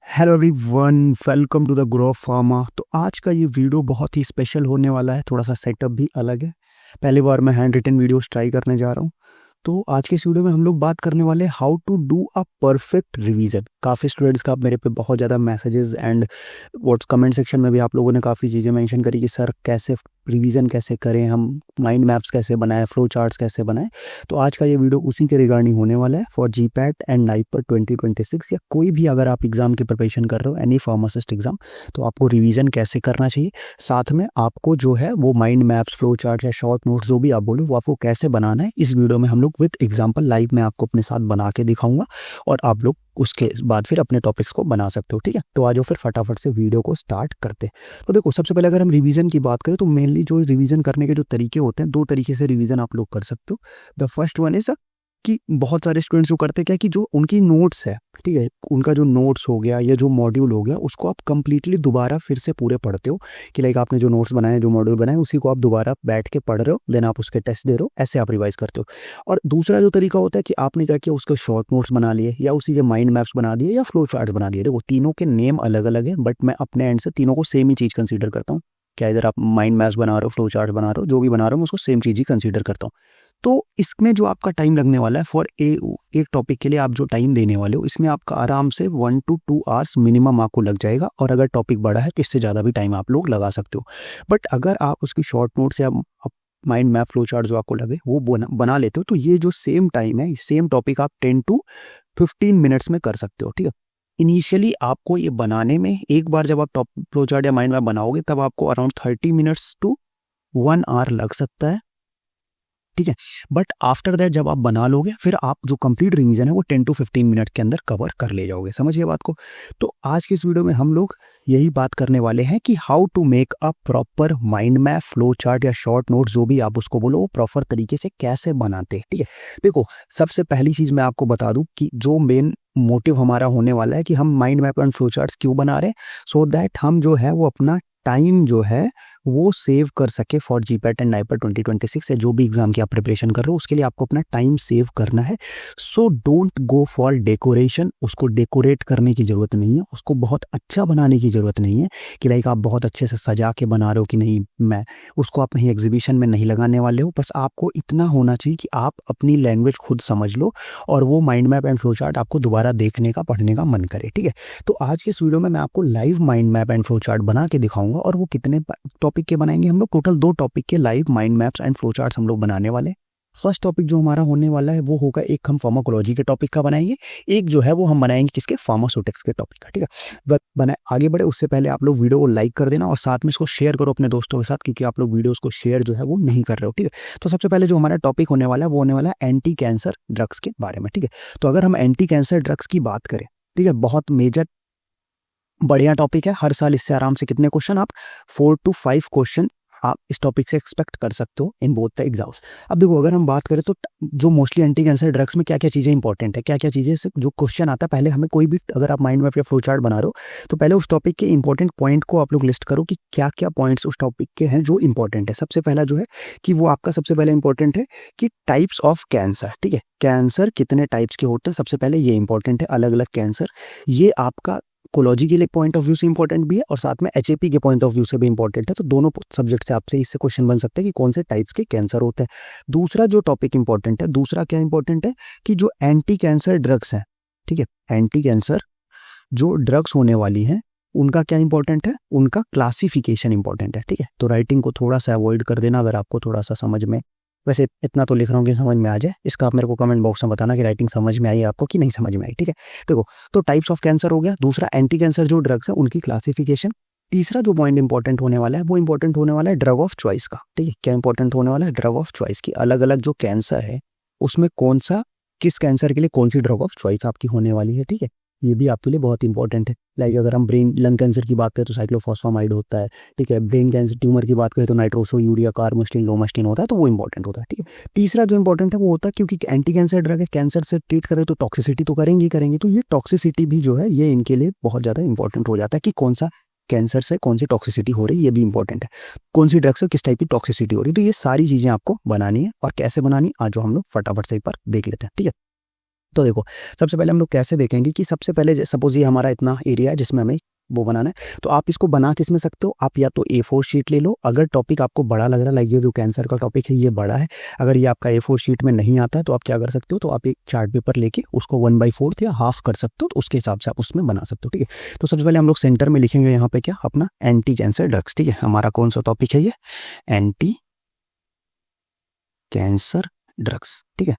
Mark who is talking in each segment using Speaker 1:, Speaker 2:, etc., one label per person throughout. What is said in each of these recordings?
Speaker 1: Hello everyone, welcome to the grow pharma. तो आज का ये वीडियो बहुत ही स्पेशल होने वाला है। थोड़ा सा सेटअप भी अलग है। पहली बार मैं हैंड रिटन वीडियोस ट्राई करने जा रहा हूँ। तो आज के इस वीडियो में हम लोग बात करने वाले हैं how to do a perfect revision. काफ़ी स्टूडेंट्स का मेरे पे बहुत ज़्यादा messages and what's comment section में भी आप लोगों ने काफ़ी चीज़ें मेंशन करी कि सर कैसे रिवीजन कैसे करें, हम माइंड मैप्स कैसे बनाएं, फ्लो चार्ट्स कैसे बनाएं। तो आज का ये वीडियो उसी के रिगार्डिंग होने वाला है फॉर जीपैट एंड नाइपर 2026, या कोई भी अगर आप एग्ज़ाम की प्रिपरेशन कर रहे हो, एनी फार्मासिस्ट एग्ज़ाम, तो आपको रिवीजन कैसे करना चाहिए। साथ में आपको जो है वो माइंड मैप्स, फ्लो चार्ट या शॉर्ट नोट्स जो भी आप बोलो वो आपको कैसे बनाना है, इस वीडियो में हम लोग विद एग्जांपल लाइव में आपको अपने साथ बना के दिखाऊंगा और आप लोग उसके बाद फिर अपने टॉपिक्स को बना सकते हो। ठीक है, तो आज फिर फटाफट से वीडियो को स्टार्ट करते हैं। तो देखो, सबसे पहले अगर हम रिवीजन की बात करें तो मेनली जो रिवीजन करने के जो तरीके होते हैं, दो तरीके से रिवीजन आप लोग कर सकते हो। द फर्स्ट वन इज कि बहुत सारे स्टूडेंट्स जो करते क्या कि जो उनकी नोट्स है, ठीक है, उनका जो नोट्स हो गया या जो मॉड्यूल हो गया उसको आप कंप्लीटली दोबारा फिर से पूरे पढ़ते हो कि लाइक आपने जो नोट्स बनाए, जो मॉड्यूल बनाए, उसी को आप दोबारा बैठ के पढ़ रहे हो, देन आप उसके टेस्ट दे रहे हो, ऐसे आप रिवाइज करते हो। और दूसरा जो तरीका होता है कि आपने क्या किया, उसके शॉर्ट नोट्स बना लिए या उसी के माइंड मैप्स बना दिए या फ्लो चार्ट्स बना दिए। देखो, तीनों के नेम अलग अलग है, बट मैं अपने एंड से तीनों को सेम ही चीज़ कंसीडर करता हूँ। क्या इधर आप माइंड मैप्स बना रहे हो, फ्लो चार्ट बना रहे हो, जो भी बना रहे हो, मैं उसको सेम चीज़ ही कंसीडर करता हूँ। तो इसमें जो आपका टाइम लगने वाला है फॉर एक टॉपिक के लिए आप जो टाइम देने वाले हो, इसमें आपका आराम से 1 to 2 आवर्स मिनिमम आपको लग जाएगा। और अगर टॉपिक बड़ा है तो इससे ज़्यादा भी टाइम आप लोग लगा सकते हो। बट अगर आप उसकी शॉर्ट नोट्स या माइंड मैप, फ्लो चार्ट जो आपको लगे वो बना लेते हो, तो ये जो सेम टाइम है, सेम टॉपिक आप 10 to 15 मिनट्स में कर सकते हो। ठीक है, इनिशियली आपको ये बनाने में, एक बार जब आप टॉप फ्लो चार्ट या माइंड मैप बनाओगे तब आपको अराउंड 30 मिनट्स टू 1 आवर लग सकता है। ठीक है, बट आफ्टर दैट जब आप बना लोगे फिर आप जो कंप्लीट रिवीजन है वो 10 to 15 मिनट के अंदर कवर कर ले जाओगे। समझिए बात को। तो आज की इस वीडियो में हम लोग यही बात करने वाले हैं कि how to make a proper mind map, flow chart या शॉर्ट नोट, जो भी आप उसको बोलो, वो प्रॉपर तरीके से कैसे बनाते हैं। ठीक है, देखो, सबसे पहली चीज मैं आपको बता दूं कि जो मेन मोटिव हमारा होने वाला है कि हम mind map and flow charts क्यों बना रहे हैं, सो दैट हम जो है वो अपना टाइम जो है वो सेव कर सके फॉर जीपैट एंड नाइपर 2026 या जो भी एग्जाम की आप प्रिपरेशन कर रहे हो, उसके लिए आपको अपना टाइम सेव करना है। So don't go for decoration. उसको डेकोरेट करने की ज़रूरत नहीं है, उसको बहुत अच्छा बनाने की ज़रूरत नहीं है कि लाइक आप बहुत अच्छे से सजा के बना रहे हो कि नहीं, मैं उसको आप कहीं एग्जीबिशन में नहीं लगाने वाले हो। बस आपको इतना होना चाहिए कि आप अपनी लैंग्वेज खुद समझ लो और वो mind map and flow chart आपको दोबारा देखने का, पढ़ने का मन करे। ठीक है, तो आज के इस वीडियो में मैं आपको live mind map and flow chart बना के दिखाऊंगा। और वो कितने टॉपिक के बनाएंगे हम लोग, टोटल 2 टॉपिक के live mind maps and flow charts हम लोग बनाने वाले हैं। फर्स्ट टॉपिक जो हमारा होने वाला है वो होगा, एक हम फार्माकोलॉजी के टॉपिक का बनाएंगे, एक जो है वो हम बनाएंगे किसके, फार्मास्यूटिक्स के टॉपिक का। ठीक है, बनाए आगे बढ़े उससे पहले आप लोग वीडियो को लाइक कर देना और साथ में इसको शेयर करो अपने दोस्तों के साथ, क्योंकि आप लोग वीडियोस को शेयर जो है वो नहीं कर रहे हो। ठीक है, तो सबसे पहले जो हमारा टॉपिक होने वाला है वो होने वाला है एंटी कैंसर ड्रग्स के बारे में। ठीक है, तो अगर हम एंटी कैंसर ड्रग्स की बात करें, ठीक है, बहुत मेजर बढ़िया टॉपिक है। हर साल इससे आराम से कितने क्वेश्चन, आप 4 to 5 क्वेश्चन आप इस टॉपिक से एक्सपेक्ट कर सकते हो इन बोथ द एग्जाम्स। अब देखो, अगर हम बात करें तो जो मोस्टली एंटी कैंसर ड्रग्स में क्या क्या चीज़ें इंपॉर्टेंट है, क्या क्या चीज़ें जो क्वेश्चन आता है, पहले हमें कोई भी, अगर आप माइंड मैप या फ्लो चार्ट बना रहे हो तो पहले उस टॉपिक के इंपॉर्टेंट पॉइंट को आप लोग लिस्ट करो कि क्या क्या पॉइंट्स उस टॉपिक के हैं जो इंपॉर्टेंट है। सबसे पहला जो है कि वो आपका सबसे पहले इंपॉर्टेंट है कि टाइप्स ऑफ कैंसर। ठीक है, कैंसर कितने टाइप्स के होते हैं, सबसे पहले ये इंपॉर्टेंट है, अलग अलग कैंसर। ये आपका कोलॉजी के लिए पॉइंट ऑफ व्यू से इंपॉर्टेंट भी है और साथ में एचएपी के पॉइंट ऑफ व्यू से भी इंपॉर्टेंट है। तो दोनों सब्जेक्ट से आपसे इससे क्वेश्चन बन सकते हैं कि कौन से टाइप्स के कैंसर होते हैं। दूसरा जो टॉपिक इंपॉर्टेंट है, दूसरा क्या इंपॉर्टेंट है कि जो एंटी कैंसर ड्रग्स हैं, ठीक है, एंटी कैंसर जो ड्रग्स होने वाली हैं उनका क्या इंपॉर्टेंट है, उनका क्लासिफिकेशन इंपॉर्टेंट है। ठीक है, तो राइटिंग को थोड़ा सा अवॉइड कर देना अगर आपको थोड़ा सा समझ में, वैसे इतना तो लिख रहा हूँ कि समझ में आ जाए। इसका आप मेरे को कमेंट बॉक्स में बताना कि राइटिंग समझ में आई आपको कि नहीं समझ में आई। ठीक है, देखो, तो टाइप्स ऑफ कैंसर हो गया, दूसरा एंटी कैंसर जो ड्रग्स है उनकी क्लासिफिकेशन, तीसरा जो पॉइंट इंपॉर्टेंट होने वाला है वो इंपॉर्टेंट होने वाला है ड्रग ऑफ चॉइस का। ठीक है, क्या इंपॉर्टेंट होने वाला है, ड्रग ऑफ चॉइस की, अलग अलग जो कैंसर है उसमें कौन सा, किस कैंसर के लिए कौन सी ड्रग ऑफ चॉइस आपकी होने वाली है। ठीक है, ये भी आपके लिए बहुत इंपॉर्टेंट है। लाइक अगर हम ब्रेन लंग कैंसर की बात करें तो साइक्लोफॉस्फामाइड होता है। ठीक है, ब्रेन कैंसर ट्यूमर की बात करें तो नाइट्रोसो यूरिया कार्मोस्टिन लोमास्टिन होता है, तो वो इंपॉर्टेंट होता है। ठीक है, तीसरा जो इंपॉर्टेंट है वो होता है, क्योंकि एंटी कैंसर ड्रग है, कैंसर से ट्रीट करें तो टॉक्सिसिटी तो करेंगे ही करेंगे, तो ये टॉक्सिसिटी भी जो है ये इनके लिए बहुत ज़्यादा इंपॉर्टेंट हो जाता है कि कौन सा कैंसर से कौन सी टॉक्सिसिटी हो रही है, ये भी इंपॉर्टेंट है, कौन सी ड्रग से किस टाइप की टॉक्सिसिटी हो रही है। तो ये सारी चीज़ें आपको बनानी है, और कैसे बनानी आज जो हम लोग फटाफट से एक बार देख लेते हैं। ठीक है, तो देखो, सबसे पहले हम लोग कैसे देखेंगे कि सबसे पहले सपोज ये हमारा इतना एरिया है जिसमें हमें वो बनाना है, तो आप इसको बना किस में सकते हो, आप या तो A4 शीट ले लो, अगर टॉपिक आपको बड़ा लग रहा है, लाइक ये जो कैंसर का टॉपिक है ये बड़ा है, अगर ये आपका A4 शीट में नहीं आता है तो आप क्या कर सकते हो, तो आप एक चार्ट पेपर लेके उसको 1/4 या हाफ कर सकते हो, तो उसके हिसाब से आप उसमें बना सकते हो। ठीक है, तो सबसे पहले हम लोग सेंटर में लिखेंगे यहाँ पे क्या, अपना एंटी कैंसर ड्रग्स। ठीक है, हमारा कौन सा टॉपिक है ये, एंटी कैंसर ड्रग्स। ठीक है,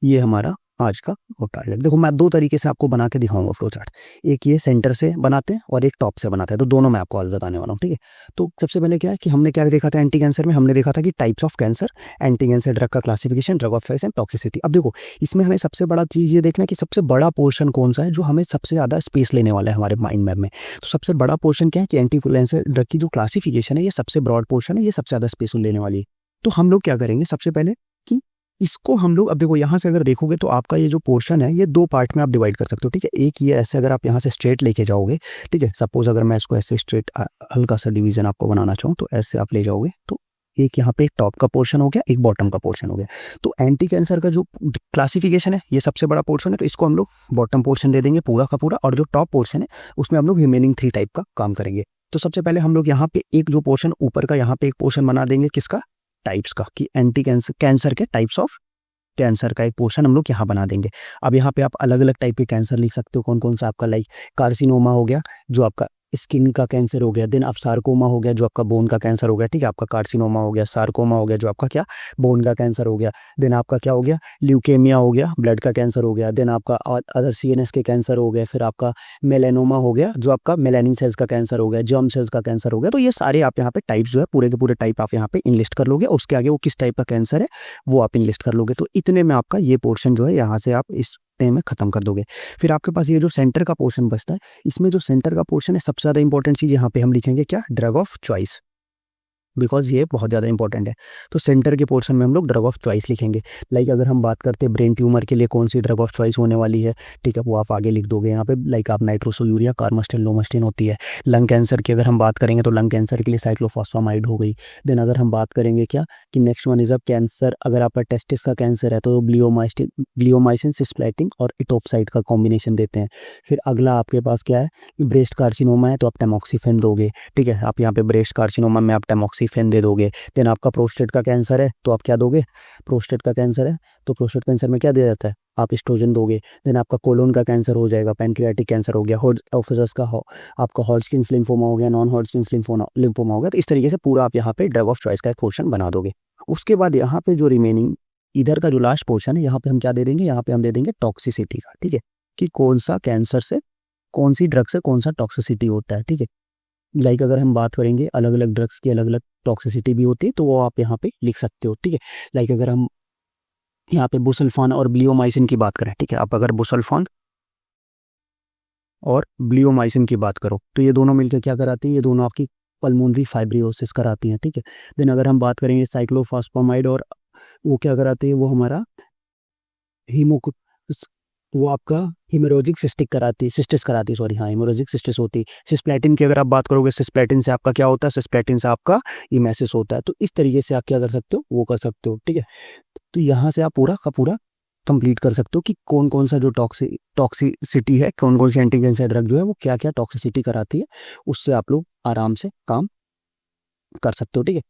Speaker 1: ये हमारा आज का वो टारगेट। देखो, मैं दो तरीके से आपको बना के दिखाऊंगा फ्लो चार्ट, एक ये सेंटर से बनाते हैं और एक टॉप से बनाते हैं, तो दोनों मैं आपको आज बताने वाला हूँ। ठीक है, तो सबसे पहले क्या है कि हमने क्या देखा था एंटी कैंसर में, हमने देखा था कि types of cancer, anti cancer drug का classification, drug of choice and toxicity. अब देखो, इसमें हमें सबसे बड़ा चीज़ ये देखना है कि सबसे बड़ा पोर्शन कौन सा है जो हमें सबसे ज़्यादा स्पेस लेने वाला है हमारे माइंड मैप में। तो सबसे बड़ा पोर्शन क्या है कि एंटी कैंसर ड्रग की जो क्लासिफिकेशन है ये सबसे ब्रॉड पोर्शन है, ये सबसे ज़्यादा स्पेस लेने वाली है। तो हम लोग क्या करेंगे, सबसे पहले कि इसको हम लोग, अब देखो यहाँ से अगर देखोगे तो आपका ये जो पोर्शन है ये दो पार्ट में आप डिवाइड कर सकते हो। ठीक है, एक ये ऐसे अगर आप यहाँ से स्ट्रेट लेके जाओगे, ठीक है, सपोज अगर मैं इसको ऐसे स्ट्रेट हल्का सा डिवीजन आपको बनाना चाहूँ तो ऐसे आप ले जाओगे, तो एक यहाँ पे एक टॉप का पोर्शन हो गया, एक बॉटम का पोर्शन हो गया। तो एंटी कैंसर का जो क्लासिफिकेशन है ये सबसे बड़ा पोर्शन है, तो इसको हम लोग बॉटम पोर्शन दे देंगे पूरा का पूरा, और जो टॉप पोर्शन है उसमें हम लोग रिमेनिंग 3 टाइप का काम करेंगे। तो सबसे पहले हम लोग यहाँ पे एक जो पोर्शन ऊपर का यहाँ पे एक पोर्शन बना देंगे, किसका, टाइप्स का, कि एंटी कैंसर के टाइप्स ऑफ कैंसर का एक पोर्शन हम लोग यहाँ बना देंगे। अब यहाँ पे आप अलग अलग टाइप के कैंसर लिख सकते हो, कौन कौन सा आपका, लाइक कार्सिनोमा हो गया जो आपका स्किन का कैंसर हो गया, देन आप सार्कोमा हो गया जो आपका बोन का कैंसर हो गया। ठीक है, आपका कार्सिनोमा हो गया, सार्कोमा हो गया जो आपका क्या, बोन का कैंसर हो गया, देन आपका क्या हो गया, ल्यूकेमिया हो गया, ब्लड का कैंसर हो गया, देन आपका अदर CNS के कैंसर हो गए, फिर आपका मेलेनोमा हो गया जो आपका मेलानिन सेल्स का कैंसर हो गया, जर्म सेल्स का कैंसर हो गया। तो ये सारे आप यहाँ पे टाइप्स जो है पूरे के पूरे टाइप आप यहाँ पे इनलिस्ट कर लोगे, उसके आगे वो किस टाइप का कैंसर है वो आप इनलिस्ट कर लोगे। तो इतने में आपका ये पोर्शन जो है यहाँ से आप इस में खत्म कर दोगे। फिर आपके पास ये जो सेंटर का पोर्शन बचता है, इसमें जो सेंटर का पोर्शन है सबसे ज्यादा इंपॉर्टेंट चीज यहाँ पे हम लिखेंगे क्या, ड्रग ऑफ चॉइस, बिकॉज ये बहुत ज़्यादा इंपॉर्टेंट है। तो सेंटर के पोर्शन में हम लोग ड्रग ऑफ चॉइस लिखेंगे। लाइक अगर हम बात करते हैं ब्रेन ट्यूमर के लिए कौन सी ड्रग ऑफ चॉइस होने वाली है, ठीक है, वो आप आगे लिख दोगे यहाँ पे, लाइक आप नाइट्रोसोयूरिया, कार्मास्टिन, लोमास्टिन होती है। लंग कैंसर की अगर हम बात करेंगे तो लंग कैंसर के लिए साइक्लोफॉस्फामाइड हो गई। देन अगर हम बात करेंगे क्या कि नेक्स्ट वन इज अब कैंसर, अगर आपका टेस्टिस का कैंसर है तो ब्लियोमाइसिन, सिस्प्लेटिन और इटोपसाइड का कॉम्बिनेशन देते हैं। फिर अगला आपके पास क्या है, ब्रेस्ट कार्सिनोमा है तो आप टैमोक्सिफेन दोगे। ठीक है, आप यहाँ पे ब्रेस्ट कार्सिनोमा में आप टैमोक्सिफेन दे दोगे। देन आपका प्रोस्टेट का कैंसर है तो आप क्या दोगे, प्रोस्टेट का कैंसर है तो प्रोस्टेट कैंसर में क्या दिया जाता है, आप एस्ट्रोजन दोगे। देन आपका कोलोन का कैंसर हो जाएगा, पैनक्रियाटिक कैंसर हो गया, ऑफिसर्स का आपका हॉडकिंस लिम्फोमा हो गया, नॉन हॉडकिंस लिम्फोमा हो गया। तो इस तरीके से पूरा आप यहाँ पे ड्रग ऑफ चॉइस का एक पोर्शन बना दोगे। उसके बाद यहाँ पे जो रिमेनिंग इधर का जो लास्ट पोर्शन है यहाँ पे हम क्या दे देंगे, यहाँ पे हम दे देंगे टॉक्सिसिटी का। ठीक है, कि कौन सा कैंसर से, कौन सी ड्रग से कौन सा टॉक्सिसिटी होता है। ठीक है, लाइक अगर हम बात करेंगे अलग अलग ड्रग्स की अलग अलग टॉक्सिसिटी भी होती है तो वो आप यहाँ पे लिख सकते हो। ठीक है, लाइक अगर हम यहाँ पे बुसल्फान और ब्लियोमाइसिन की बात करें, ठीक है, आप अगर बुसल्फान और ब्लियोमाइसिन की बात करो तो ये दोनों मिलकर क्या कराती है, ये दोनों आपकी पल्मोनरी फाइब्रियोसिस कराती हैं। ठीक है, देन अगर हम बात करेंगे साइक्लोफॉस्फामाइड, और वो क्या कराती है, वो हमारा हीमो, वो आपका हिमोरेजिक सिस्टिक कराती, सिस्टिस कराती, सॉरी, हाँ, हिमोरेजिक सिस्टिस होती। सिस्प्लेटिन की अगर आप बात करोगे, सिस्प्लेटिन से आपका क्या होता है, सिस्प्लेटिन से आपका इमेसिस होता है। तो इस तरीके से आप क्या कर सकते हो, वो कर सकते हो। ठीक है, तो यहाँ से आप पूरा का पूरा कंप्लीट कर सकते हो कि कौन कौन सा जो टॉक्सिसिटी है, कौन कौन सी एंटी कैंसर ड्रग जो है वो क्या क्या टॉक्सिसिटी कराती है, उससे आप लोग आराम से काम कर सकते हो। ठीक है,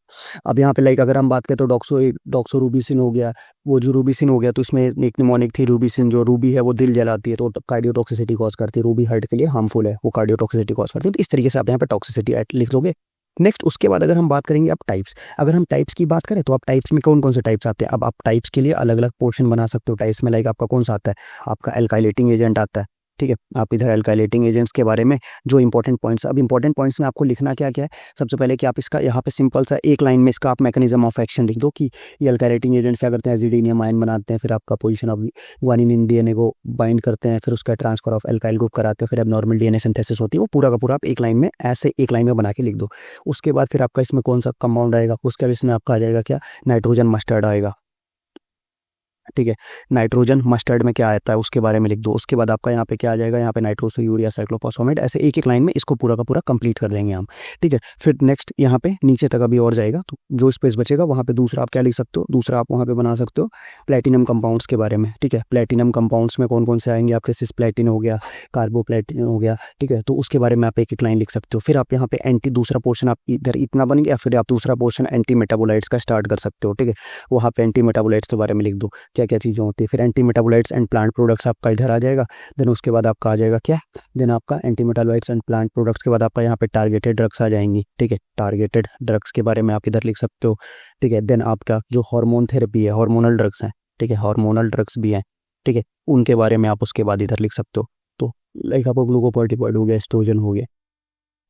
Speaker 1: अब यहाँ पे लाइक अगर हम बात करें तो डॉक्सोरूबिसिन हो गया, वो जो रूबिसिन हो गया तो इसमें एक निमोनिक थी रूबिसिन, जो रूबी है वो दिल जलाती है तो कार्डियोटॉक्सिसिटी कॉज करती है, रूबी हार्ट के लिए हार्मफुल है, वो कार्डियोटॉक्सिसिटी कॉज करती है। तो इस तरीके से आप यहाँ पे टॉक्सिसिटी लिख दोगे। नेक्स्ट उसके बाद अगर हम बात करेंगे आप टाइप्स, अगर हम टाइप्स की बात करें तो आप टाइप्स में कौन कौन से टाइप्स आते हैं, अब आप टाइप्स के लिए अलग अलग पोर्शन बना सकते हो। टाइप्स में लाइक आपका कौन सा आता है, आपका एल्काइलेटिंग एजेंट आता है। ठीक है, आप इधर एल्काइलेटिंग एजेंट्स के बारे में जो इंपॉर्टेंट पॉइंट्स, अब इंपॉर्टेंट पॉइंट्स में आपको लिखना क्या क्या है, सबसे पहले कि आप इसका यहाँ पे सिंपल सा एक लाइन में इसका आप मैकेनिज्म ऑफ एक्शन लिख दो कि ये एल्काइलेटिंग एजेंट्स क्या करते हैं, एजिडीनियम आयन बनाते हैं, फिर आपका position of guanine in DNA को बाइंड करते हैं, फिर उसका ट्रांसफर ऑफ एल्काइल ग्रुप कराते हैं, फिर एबनॉर्मल डीएनए सिंथेसिस होती है, वो पूरा का पूरा आप एक लाइन में ऐसे एक लाइन में बना के लिख दो। उसके बाद फिर आपका इसमें कौन सा कंपाउंड आएगा, उसके बाद इसमें आपका आ जाएगा क्या, नाइट्रोजन मस्टर्ड आएगा। ठीक है। नाइट्रोजन मस्टर्ड में क्या आता है उसके बारे में लिख दो। उसके बाद आपका यहाँ पे क्या आ जाएगा, यहाँ पे नाइट्रोसो यूरिया साइक्लोफॉस्फेट, ऐसे एक एक लाइन में इसको पूरा का पूरा कंप्लीट कर देंगे हम। ठीक है, फिर नेक्स्ट यहाँ पे नीचे तक अभी और जाएगा, तो जो स्पेस बचेगा वहाँ पे दूसरा आप क्या लिख सकते हो, दूसरा आप वहाँ पे बना सकते हो प्लेटिनम कंपाउंड्स के बारे में। ठीक है, प्लेटिनम कंपाउंड्स में कौन कौन से आएंगे आपके, सिस्प्लेटिन हो गया, कार्बोप्लेटिन हो गया। ठीक है, तो उसके बारे में आप एक एक लाइन लिख सकते हो। फिर आप यहाँ पे एंटी, दूसरा पोर्शन आप इधर इतना बन गया, फिर आप दूसरा पोर्शन एंटी मेटाबोलाइट्स का स्टार्ट कर सकते हो। ठीक है, वहाँ पे एंटी मेटाबोलाइट्स के बारे में लिख दो क्या क्या चीज़ें होती है। फिर anti metabolites and plant products आपका इधर आ जाएगा। देन उसके बाद आपका आ जाएगा क्या, देन आपका anti metabolites and plant products के बाद आपका यहाँ पे टारगेटेड ड्रग्स आ जाएंगी। ठीक है, टारगेटेड ड्रग्स के बारे में आप इधर लिख सकते हो। ठीक है, देन आपका जो हार्मोन थेरेपी है, हार्मोनल ड्रग्स हैं। ठीक है, हार्मोनल ड्रग्स भी हैं। ठीक है, उनके बारे में आप उसके बाद इधर लिख सकते हो। तो लाइक आपको ग्लूकोकॉर्टिकॉइड हो गया, एस्ट्रोजन हो गया,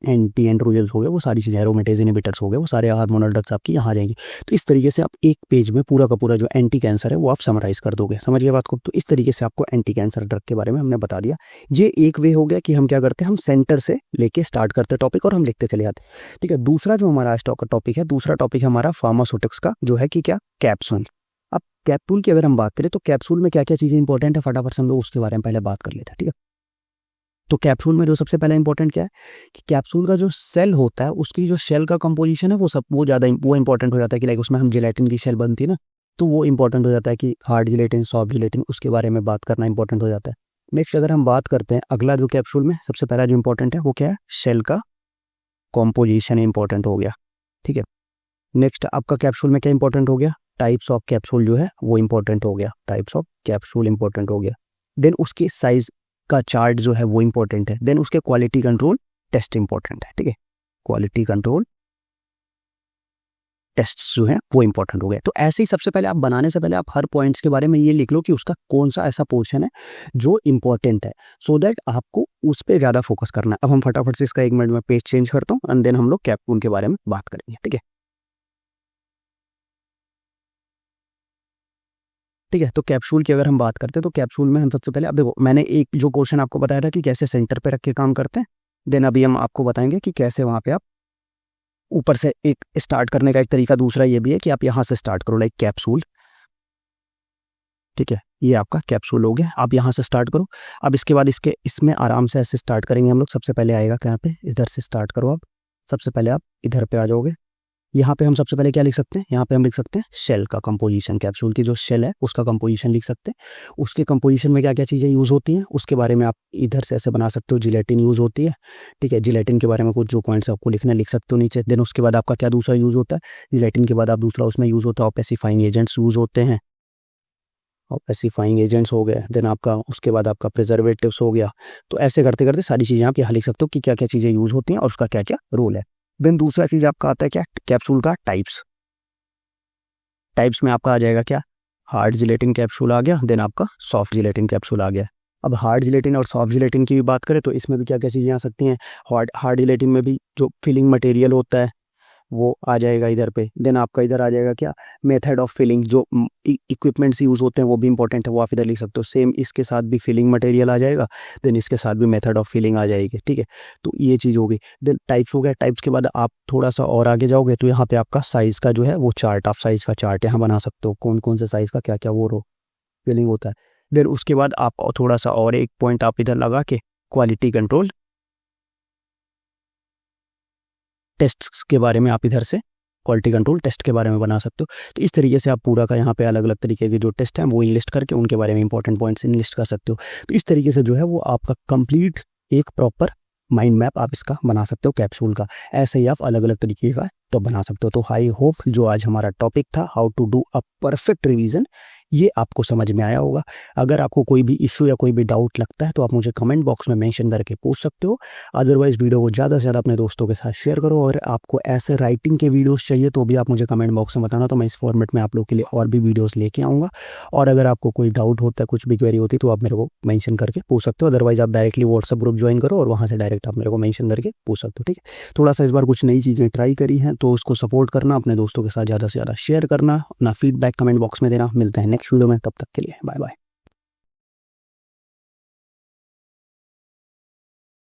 Speaker 1: एंटी एंड्रोजल्स हो गए, वो सारी चीज़ें, एरोमेटेज इनहिबिटर्स हो गए, वो सारे हार्मोनल ड्रग्स आपकी यहाँ आ जाएंगी। तो इस तरीके से आप एक पेज में पूरा का पूरा जो एंटी कैंसर है वो आप समराइज कर दोगे। समझ गए बात को। तो इस तरीके से आपको एंटी कैंसर ड्रग के बारे में हमने बता दिया। ये एक वे हो गया कि हम क्या करते हैं, हम सेंटर से लेके स्टार्ट करते टॉपिक और हम लिखते चले जाते। ठीक है, दूसरा जो हमारा आज टॉपिक है, दूसरा टॉपिक है हमारा फार्मास्यूटिक्स का, जो है कि क्या, कैप्सूल। अब कैप्सूल की अगर हम बात करें तो कैप्सूल में क्या क्या चीज़ें इंपॉर्टेंट है फटाफट से हम लोग उसके बारे में पहले बात कर लेते हैं। ठीक है, तो कैप्सूल में जो सबसे पहले इंपॉर्टेंट क्या है कि कैप्सूल का जो सेल होता है, उसकी जो शेल का कंपोजिशन है वो ज़्यादा वो इंपॉर्टेंट हो जाता है कि लाइक उसमें हम जिलेटिन की शेल बनती है ना, तो वो इंपॉर्टेंट हो जाता है कि हार्ड जिलेटिन, सॉफ्ट जिलेटिन, उसके बारे में बात करना इंपॉर्टेंट हो जाता है। नेक्स्ट अगर हम बात करते हैं अगला जो कैप्सूल में सबसे पहला जो इंपॉर्टेंट है वो क्या है, शेल का कॉम्पोजिशन इंपॉर्टेंट हो गया। ठीक है, नेक्स्ट आपका कैप्सूल में क्या इंपॉर्टेंट हो गया, टाइप्स ऑफ कैप्सूल जो है वो इंपॉर्टेंट हो गया, टाइप्स ऑफ कैप्सूल इंपॉर्टेंट हो गया। देन उसके साइज का चार्ट जो है वो इंपॉर्टेंट है। देन उसके क्वालिटी कंट्रोल टेस्ट इंपॉर्टेंट है। ठीक है, क्वालिटी कंट्रोल टेस्ट जो है वो इंपॉर्टेंट हो गया। तो ऐसे ही सबसे पहले आप बनाने से पहले आप हर पॉइंट्स के बारे में ये लिख लो कि उसका कौन सा ऐसा पोर्शन है जो इंपॉर्टेंट है, सो दैट आपको उस पर ज़्यादा फोकस करना है। अब हम फटाफट से इसका 1 मिनट में पेज चेंज करता हूँ एंड देन हम लोग कैप्सूल के बारे में बात करेंगे। ठीक है, ठीक है, तो कैप्सूल की अगर हम बात करते हैं तो कैप्सूल में हम सबसे पहले, अब देखो मैंने एक जो क्वेश्चन आपको बताया था कि कैसे सेंटर पे रख के काम करते हैं, देन अभी हम आपको बताएंगे कि कैसे वहाँ पे आप ऊपर से एक स्टार्ट करने का एक तरीका दूसरा ये भी है कि आप यहाँ से स्टार्ट करो, लाइक कैप्सूल। ठीक है, ये आपका कैप्सूल हो गया, आप यहाँ से स्टार्ट करो। अब इसके बाद इसमें आराम से ऐसे स्टार्ट करेंगे हम लोग। सबसे पहले आएगा कहाँ पे, इधर से स्टार्ट करो आप। सबसे पहले आप इधर पे आ जाओगे। यहाँ पे हम सबसे पहले क्या लिख सकते हैं, यहाँ पे हम लिख सकते हैं शेल का कंपोजिशन, कैप्सूल की जो शेल है उसका कंपोजिशन लिख सकते हैं। उसके कंपोजिशन में क्या क्या चीज़ें यूज़ होती हैं उसके बारे में आप इधर से ऐसे बना सकते हो। जिलेटिन यूज़ होती है। ठीक है, जिलेटिन के बारे में कुछ जो पॉइंट्स आपको लिखना लिख सकते हो नीचे। देन उसके बाद आपका क्या दूसरा यूज़ होता है, जिलेटिन के बाद आप दूसरा उसमें यूज़ होता है ऑपेसिफाइंग एजेंट्स यूज़ होते हैं, ऑपेसिफाइंग एजेंट्स हो गए। देन आपका उसके बाद आपका प्रिजर्वेटिव्स हो गया। तो ऐसे करते करते सारी चीज़ें आप यहाँ लिख सकते हो कि क्या क्या चीज़ें यूज़ होती हैं और उसका क्या क्या रोल है। देन दूसरा चीज़ आपका आता है क्या, कैप्सूल का टाइप्स। टाइप्स में आपका आ जाएगा क्या, हार्ड जिलेटिन कैप्सूल आ गया, देन आपका सॉफ्ट जिलेटिन कैप्सूल आ गया। अब हार्ड जिलेटिन और सॉफ्ट जिलेटिन की भी बात करें तो इसमें भी क्या क्या चीज़ें आ सकती हैं। हार्ड जिलेटिन में भी जो फिलिंग मटेरियल होता है वो आ जाएगा इधर पे। देन आपका इधर आ जाएगा क्या, मेथड ऑफ फिलिंग, जो इक्विपमेंट्स यूज़ होते हैं वो भी इंपॉर्टेंट है, वो आप इधर लिख सकते हो। सेम इसके साथ भी फिलिंग मटेरियल आ जाएगा, देन इसके साथ भी मेथड ऑफ फिलिंग आ जाएगी। ठीक है, तो ये चीज़ हो गई। देन टाइप्स हो गया। टाइप्स के बाद आप थोड़ा सा और आगे जाओगे तो यहाँ पे आपका साइज़ का जो है वो चार्ट, आप साइज़ का चार्ट यहाँ बना सकते हो, कौन कौन से साइज़ का क्या क्या वो फिलिंग होता है। देन उसके बाद आप थोड़ा सा और एक पॉइंट आप इधर लगा के क्वालिटी कंट्रोल टेस्ट के बारे में आप इधर से क्वालिटी कंट्रोल टेस्ट के बारे में बना सकते हो। तो इस तरीके से आप पूरा का यहाँ पे अलग अलग तरीके के जो टेस्ट हैं वो इनलिस्ट करके उनके बारे में इंपॉर्टेंट पॉइंट्स इनलिस्ट कर सकते हो। तो इस तरीके से जो है वो आपका कंप्लीट एक प्रॉपर माइंड मैप आप इसका बना सकते हो कैप्सूल का। ऐसे ही आप अलग अलग तरीके का तो बना सकते हो। तो आई होप जो आज हमारा टॉपिक था how to do a perfect revision, ये आपको समझ में आया होगा। अगर आपको कोई भी इश्यू या कोई भी डाउट लगता है तो आप मुझे कमेंट बॉक्स में मेंशन करके पूछ सकते हो। अदरवाइज वीडियो को ज़्यादा से ज़्यादा अपने दोस्तों के साथ शेयर करो। और आपको ऐसे राइटिंग के वीडियोस चाहिए तो भी आप मुझे कमेंट बॉक्स में बताना, तो मैं इस फॉर्मेट में आप लोग के लिए और भी वीडियोस लेके आऊँगा। और अगर आपको कोई डाउट होता है, कुछ भी क्वेरी होती है तो आप मेरे को मेंशन करके पूछ सकते हो। अदरवाइज आप डायरेक्टली व्हाट्सअप ग्रुप ज्वाइन करो और वहाँ से डायरेक्ट आप मेरे को मेंशन करके पूछ सकते हो। ठीक है, थोड़ा सा इस बार कुछ नई चीज़ें ट्राई करी हैं तो उसको सपोर्ट करना, अपने दोस्तों के साथ ज़्यादा से ज़्यादा शेयर करना, अपना फीडबैक कमेंट बॉक्स में देना। मिलते हैं नेक्स्ट वीडियो में, तब तक के लिए बाय बाय।